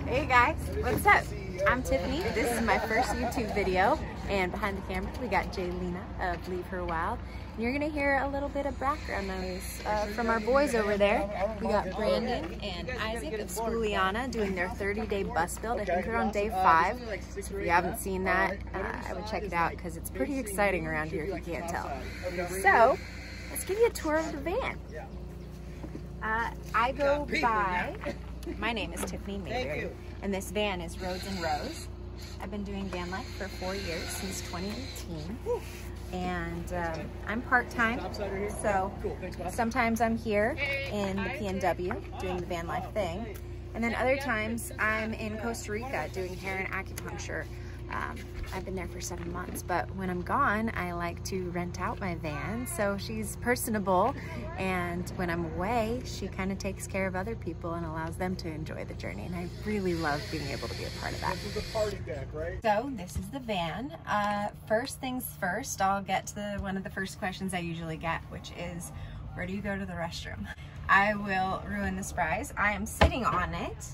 Hey guys, what's up? I'm Tiffany. This is my first YouTube video, and behind the camera we got Jaylina of Leave Her Wild. And you're gonna hear a little bit of background noise from our boys over there. We got Brandon and Isaac of Schooliana doing their 30-day bus build. I think they're on day 5. So if you haven't seen that, I would check it out because it's pretty exciting around here if you can't tell. So let's give you a tour of the van. I go by, my name is Tiffany Mayberry, and this van is Roads and Rows. I've been doing van life for 4 years, since 2018, and I'm part-time, so sometimes I'm here in the PNW doing the van life thing, and then other times I'm in Costa Rica doing hair and acupuncture. I've been there for 7 months, but when I'm gone, I like to rent out my van, so she's personable, and when I'm away, she kind of takes care of other people and allows them to enjoy the journey, and I really love being able to be a part of that. This is the party deck, right? So this is the van. First things first, I'll get to one of the first questions I usually get, which is, where do you go to the restroom? I will ruin the surprise. I am sitting on it.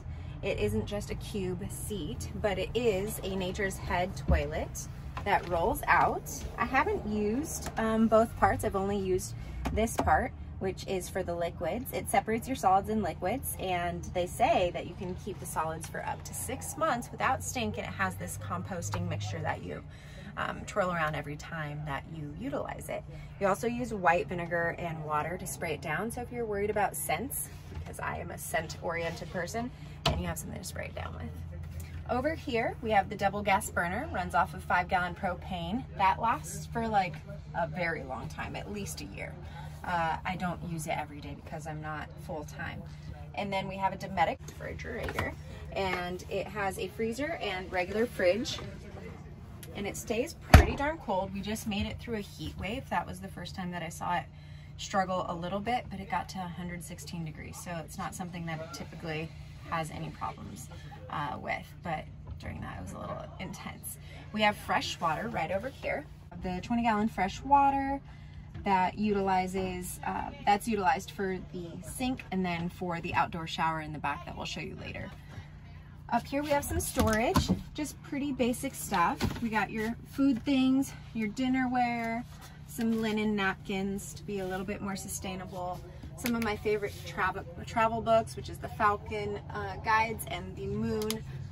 It isn't just a cube seat, but it is a Nature's Head toilet that rolls out. I haven't used both parts. I've only used this part, which is for the liquids. It separates your solids and liquids, and they say that you can keep the solids for up to 6 months without stink, and it has this composting mixture that you twirl around every time that you utilize it. You also use white vinegar and water to spray it down, so if you're worried about scents, because I am a scent-oriented person, and you have something to spray it down with. Over here, we have the double gas burner, runs off of 5-gallon propane. That lasts for like a very long time, at least a year. I don't use it every day because I'm not full-time. And then we have a Dometic refrigerator, and it has a freezer and regular fridge, and it stays pretty darn cold. We just made it through a heat wave. That was the first time that I saw it struggle a little bit, but it got to 116 degrees, so it's not something that it typically has any problems with, but during that it was a little intense. We have fresh water right over here. The 20-gallon fresh water that utilizes, that's utilized for the sink and then for the outdoor shower in the back that we'll show you later. Up here we have some storage, just pretty basic stuff. We got your food things, your dinnerware, some linen napkins to be a little bit more sustainable. Some of my favorite travel books, which is the Falcon Guides and the Moon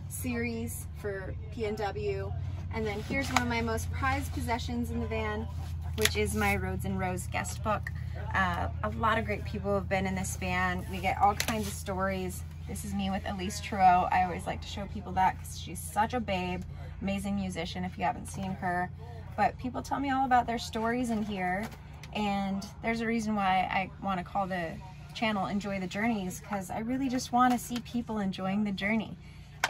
series for PNW. And then here's one of my most prized possessions in the van, which is my Roads and Rows guest book. A lot of great people have been in this van. We get all kinds of stories. This is me with Elise Trudeau. I always like to show people that because she's such a babe, amazing musician if you haven't seen her. But people tell me all about their stories in here. And there's a reason why I want to call the channel Enjoy the Journeys, because I really just want to see people enjoying the journey.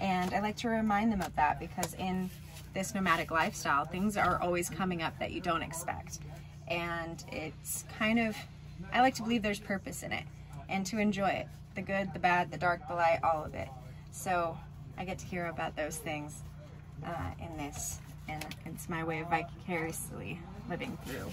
And I like to remind them of that, because in this nomadic lifestyle, things are always coming up that you don't expect. And it's kind of, I like to believe there's purpose in it and to enjoy it. The good, the bad, the dark, the light, all of it. So I get to hear about those things in this, and it's my way of vicariously living through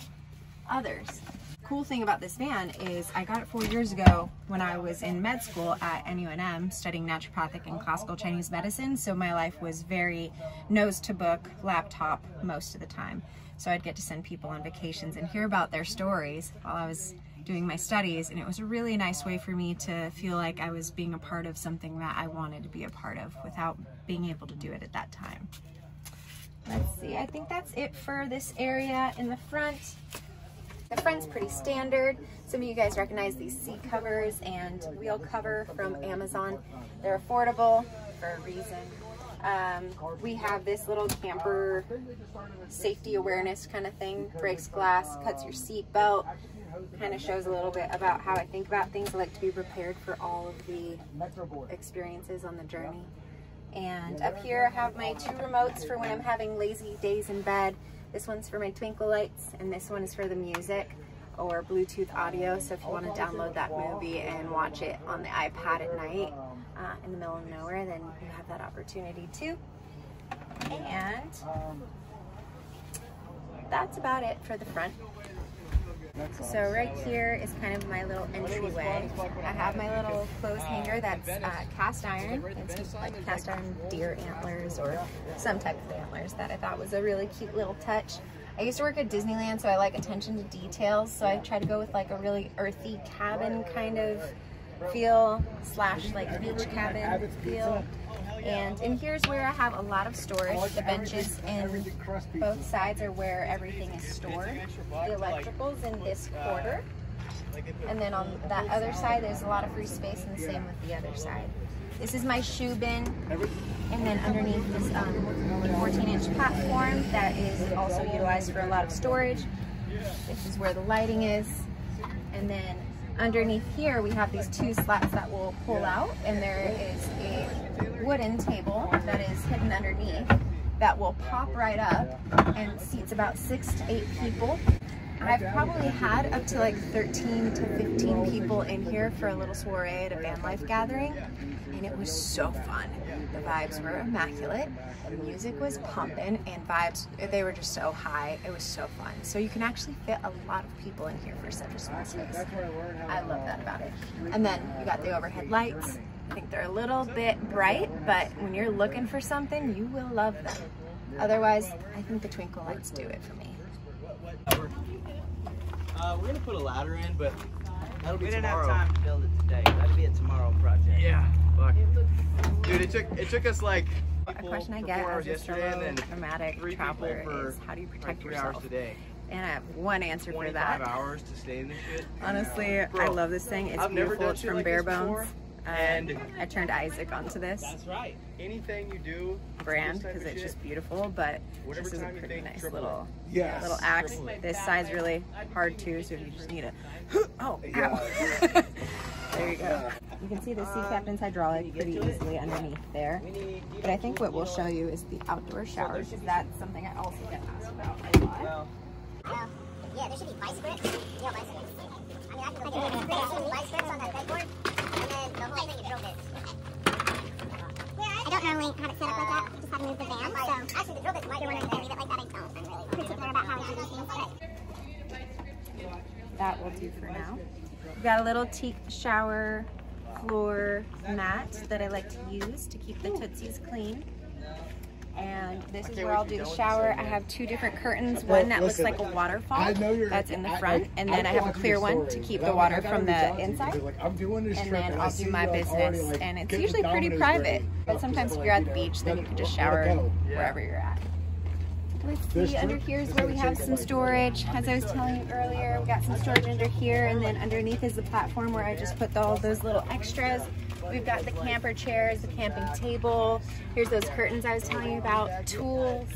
others. Cool thing about this van is I got it 4 years ago when I was in med school at NUNM studying naturopathic and classical Chinese medicine, so my life was very nose to book, laptop most of the time. So I'd get to send people on vacations and hear about their stories while I was doing my studies, and it was a really nice way for me to feel like I was being a part of something that I wanted to be a part of without being able to do it at that time. Let's see, I think that's it for this area in the front. The front's pretty standard. Some of you guys recognize these seat covers and wheel cover from Amazon. They're affordable for a reason. We have this little camper safety awareness kind of thing. Breaks glass, cuts your seat belt. Kind of shows a little bit about how I think about things. I like to be prepared for all of the experiences on the journey. And up here I have my 2 remotes for when I'm having lazy days in bed. This one's for my twinkle lights, and this one is for the music or Bluetooth audio. So if you want to download that movie and watch it on the iPad at night in the middle of nowhere, then you have that opportunity too. And that's about it for the front. So right here is kind of my little entryway. I have my little clothes hanger that's cast iron. It's like cast iron deer antlers or some type of antlers that I thought was a really cute little touch. I used to work at Disneyland, so I like attention to details. So I try to go with like a really earthy cabin kind of feel slash like beach cabin feel. And in here's where I have a lot of storage. The benches in both sides are where everything is stored. The electrical's in this quarter. And then on that other side, there's a lot of free space, and the same with the other side. This is my shoe bin. And then underneath this 14-inch platform that is also utilized for a lot of storage. This is where the lighting is. And then underneath here, we have these two slats that will pull out, and there is a wooden table that is hidden underneath that will pop right up and seats about 6 to 8 people. I've probably had up to like 13 to 15 people in here for a little soiree at a van life gathering, and it was so fun. The vibes were immaculate, the music was pumping, and vibes, they were just so high. It was so fun. So you can actually fit a lot of people in here for such a small space. I love that about it. And then you got the overhead lights. I think they're a little bit bright, but when you're looking for something, you will love them. Otherwise, I think the twinkle lights do it for me. We're gonna put a ladder in, but that'll be tomorrow. We didn't have time to build it today. That'll be a tomorrow project. Yeah, fuck. Dude, it took us like A question I get as a solo nomadic traveler is, how do you protect yourself? And I have one answer for that. 25 hours to stay in this shit. Honestly, Bro, I love this thing. It's I've never beautiful. done It's shit from like Bare this Bones. before, and I turned Isaac onto this That's right. Anything you do brand because it's just beautiful, but this is a pretty nice little Yes. little axe. This side's really hard too, so if you just need a ow. There you go. You can see the Sea Captain's hydraulic pretty easily underneath there. But I think what we'll show you is the outdoor shower, because that's something I also get asked about a lot. Yeah, there should be vice grips. Yeah, vice grips. I mean, I can do vice grips on that bedboard, and then the whole thing is drill bits. I don't normally have it set up like that. I just have to move the van. So actually, the drill bits might be one of the leave it like that. I don't. I'm really particular about how I do these things. But That will do for now. We've got a little teak shower floor mat that I like to use to keep the tootsies clean. And this is where I'll do the shower. I have 2 different curtains. One that looks like a waterfall that's in the front, and then I have a clear one to keep the water from the inside. And then I'll do my business, and it's usually pretty private. But sometimes if you're at the beach, then you can just shower wherever you're at. Let's see, under here is where we have some storage. As I was telling you earlier, we got some storage under here, and then underneath is the platform where I just put all those little extras. We've got the camper chairs, the camping table. Here's those curtains I was telling you about, tools,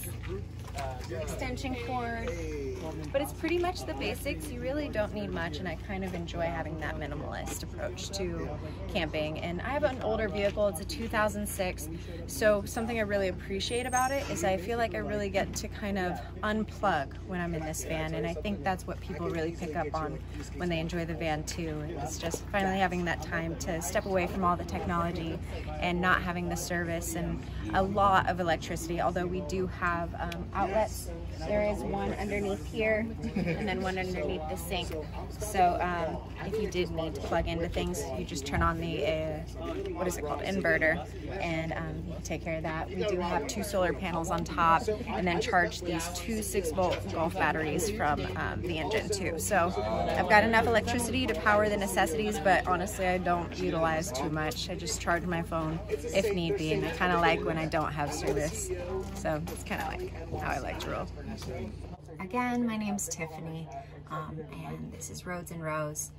extension cord. But it's pretty much the basics. You really don't need much, and I kind of enjoy having that minimalist approach to camping. And I have an older vehicle. It's a 2006, so something I really appreciate about it is I feel like I really get to kind of unplug when I'm in this van, and I think that's what people really pick up on when they enjoy the van too. It's just finally having that time to step away from all the technology and not having the service and a lot of electricity, although we do have outlets. There is one underneath here and then one underneath the sink. So if you did need to plug into things, you just turn on the, what is it called, inverter, and you can take care of that. We do have 2 solar panels on top, and then charge these 2 6-volt Golf batteries from the engine too. So I've got enough electricity to power the necessities, but honestly I don't utilize too much. I just charge my phone if need be, and I kind of like when I don't have service. So it's kind of like how I like to roll. Again, my name's Tiffany, and this is Roads and Rows,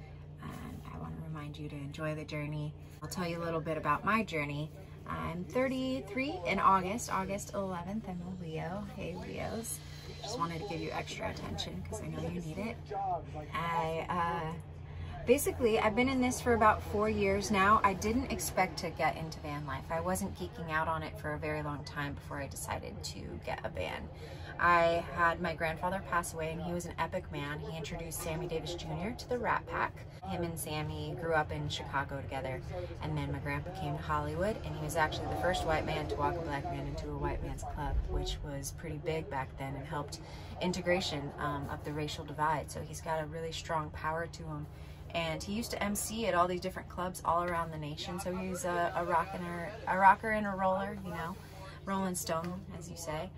and I want to remind you to enjoy the journey. I'll tell you a little bit about my journey. I'm 33 in August 11th. I'm a Leo. Hey Leos. Just wanted to give you extra attention because I know you need it. Basically, I've been in this for about 4 years now. I didn't expect to get into van life. I wasn't geeking out on it for a very long time before I decided to get a van. I had my grandfather pass away, and he was an epic man. He introduced Sammy Davis Jr. to the Rat Pack. Him and Sammy grew up in Chicago together, and then my grandpa came to Hollywood, and he was actually the first white man to walk a black man into a white man's club, which was pretty big back then and helped integration of the racial divide. So he's got a really strong power to him. And he used to MC at all these different clubs all around the nation. So he's a rocker and a roller, you know, Rolling Stone, as you say.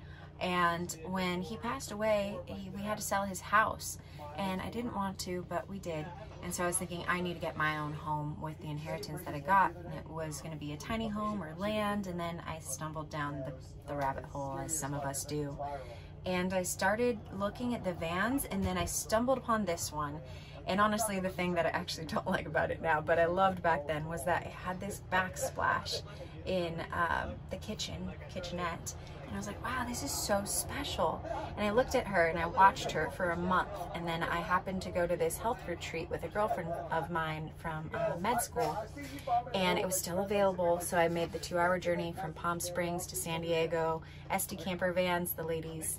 And when he passed away, we had to sell his house. And I didn't want to, but we did. And so I was thinking, I need to get my own home with the inheritance that I got. And it was going to be a tiny home or land. And then I stumbled down the rabbit hole, as some of us do. And I started looking at the vans, and then I stumbled upon this one. And honestly, the thing that I actually don't like about it now, but I loved back then, was that it had this backsplash in the kitchenette. And I was like, wow, this is so special. And I looked at her and I watched her for a month. And then I happened to go to this health retreat with a girlfriend of mine from med school. And it was still available. So I made the 2-hour journey from Palm Springs to San Diego. SD Camper vans, the ladies'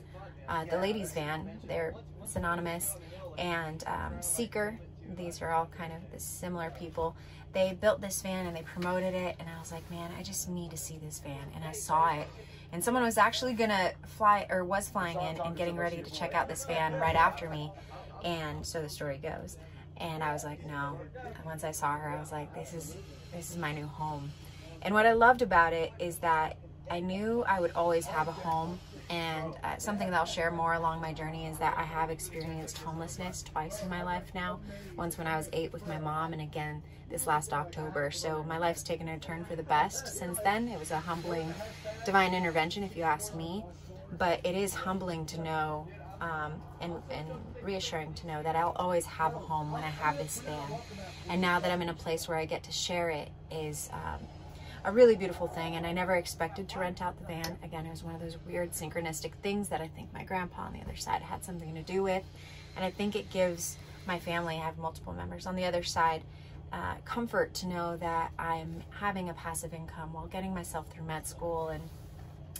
van, they're synonymous. And Seeker, these are all kind of the similar people. They built this van and they promoted it, and I was like, man, I just need to see this van. And I saw it, and someone was actually gonna fly, or was flying in and getting ready to check out this van right after me, and so the story goes. And I was like, no. And once I saw her, I was like, this is my new home. And what I loved about it is that I knew I would always have a home. And something that I'll share more along my journey is that I have experienced homelessness twice in my life now. Once when I was 8 with my mom, and again this last October. So my life's taken a turn for the best since then. It was a humbling divine intervention, if you ask me. But it is humbling to know and reassuring to know that I'll always have a home when I have this van. And now that I'm in a place where I get to share it is a really beautiful thing. And I never expected to rent out the van. Again, it was one of those weird synchronistic things that I think my grandpa on the other side had something to do with. And I think it gives my family, I have multiple members on the other side, comfort to know that I'm having a passive income while getting myself through med school, and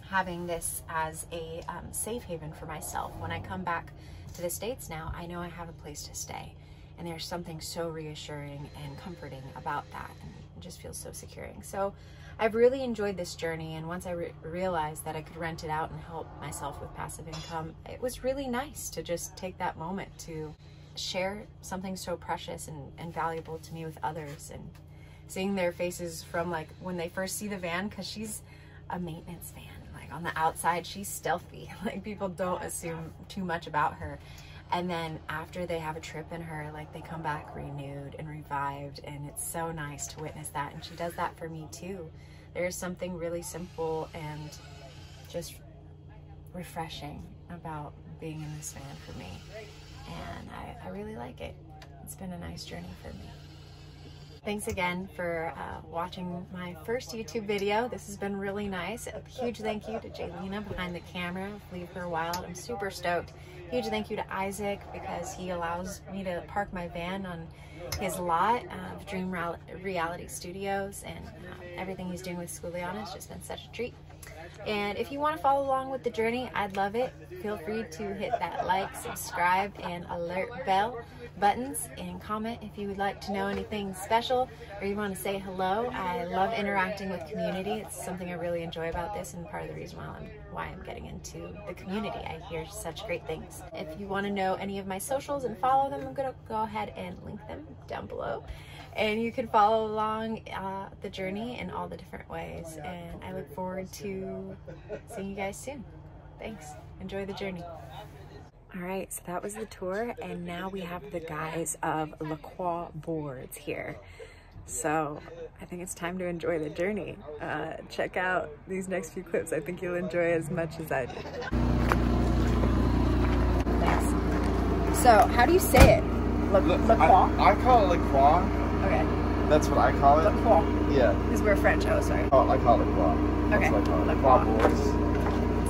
having this as a safe haven for myself. When I come back to the States now, I know I have a place to stay. And there's something so reassuring and comforting about that, and it just feels so securing. So I've really enjoyed this journey, and once I realized that I could rent it out and help myself with passive income, it was really nice to just take that moment to share something so precious and valuable to me with others, and seeing their faces from like when they first see the van, because she's a maintenance van. Like on the outside, she's stealthy. Like people don't assume too much about her. And then after they have a trip in her, like they come back renewed and revived, and it's so nice to witness that. And she does that for me too. There's something really simple and just refreshing about being in this van for me. And I really like it. It's been a nice journey for me. Thanks again for watching my first YouTube video. This has been really nice. A huge thank you to Jaylena behind the camera, Leave Her Wild. I'm super stoked. Huge thank you to Isaac, because he allows me to park my van on his lot of Dream Reality Studios, and everything he's doing with Schooliana has just been such a treat. And if you want to follow along with the journey, I'd love it. Feel free to hit that like, subscribe, and alert bell buttons, and comment if you would like to know anything special or you want to say hello. I love interacting with community. It's something I really enjoy about this, and part of the reason why I'm getting into the community. I hear such great things. If you want to know any of my socials and follow them, I'm going to go ahead and link them down below. And you can follow along the journey in all the different ways. And I look forward to seeing you guys soon. Thanks. Enjoy the journey. All right, so that was the tour, and now we have the guys of LaCroix Boards here. So I think it's time to enjoy the journey. Check out these next few clips. I think you'll enjoy as much as I did. Thanks. So how do you say it? LaCroix? I call it LaCroix. Okay. That's what I call it. LaCroix. Yeah. Because we're French. Oh, sorry. Oh, I call it LaCroix. Okay. That's what I call it. LaCroix. Boards.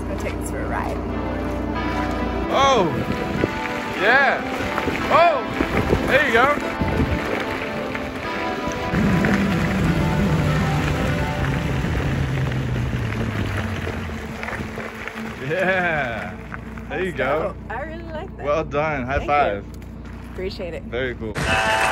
Let's go take this for a ride. Oh! Yeah! Oh! There you go! Yeah. There you go. I really like that. Well done. High Thank five. Appreciate it. Very cool. Wow.